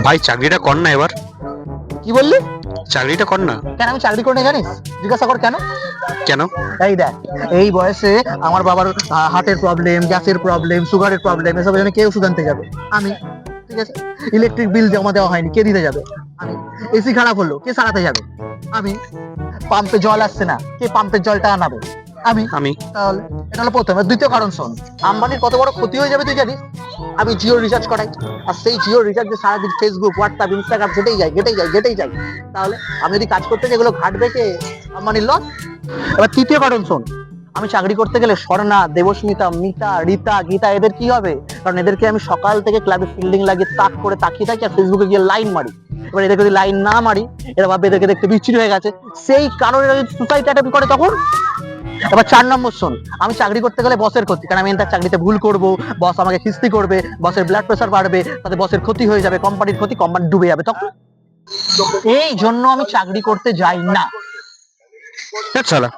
ভাই চাকরিটা কর না এবার, কি বললি? চাকরিটা কর না। কেন আমি চাকরি করে না জানিস? জিজ্ঞাসা কর কেন। কেন? এই দেখ, এই বয়সে আমার বাবার হার্টের প্রবলেম, গ্যাসের প্রবলেম, সুগারের প্রবলেম, এসব জন্য কে ওষুধ আনতে যাবে? আমি। ঠিক আছে, ইলেকট্রিক বিল জমা দেওয়া হয়নি, কে দিতে যাবে? আমি। এসি খারাপ হলো, কে সারাতে যাবে? আমি। পাম্পে জল আসছে না, কে পাম্পের জলটা আনাবে? আমি। আমি। তাহলে এটা হলো প্রথম। দ্বিতীয় কারণ শোন, আম্বানির কত বড় ক্ষতি হয়ে যাবে তুই জানিস? আমি জিও রিচার্জ করাই, আর সেই জিও রিচার্জে সারাদিন ফেসবুক, হোয়াটসঅ্যাপ, ইনস্টাগ্রাম ঘেটেই যায়। তাহলে আমি যদি কাজ করতে যাই, এগুলো ঘাটবে কে? আম্বানির লস। এবার তৃতীয় কারণ শোন, আমি চাকরি করতে গেলে স্বর্ণা, দেবস্মিতা, মিতা, রীতা, গীতা এদের কি হবে? কারণ এদেরকে আমি সকাল থেকে ক্লাবে ফিল্ডিং লাগিয়ে তাক করে তাকিয়ে থাকি আর ফেসবুকে গিয়ে লাইন মারি। এবার এদেরকে যদি লাইন না মারি, এরা ভাববে এদেরকে দেখতে বিচ্ছিরি হয়ে গেছে, সেই কারণে যদি সুসাইড অ্যাটেম্প করে তখন। এবার 4 নম্বর শোন, আমি চাকরি করতে গেলে বসের ক্ষতি, কারণ আমি তার চাকরিতে ভুল করব, বস আমাকে খিস্তি করবে, বসের ব্লাড প্রেশার বাড়বে, তাতে বসের ক্ষতি হয়ে যাবে, কোম্পানির ক্ষতি, কোম্পানি ডুবে যাবে তখন। এই জন্য আমি চাকরি করতে যাই না। চলা।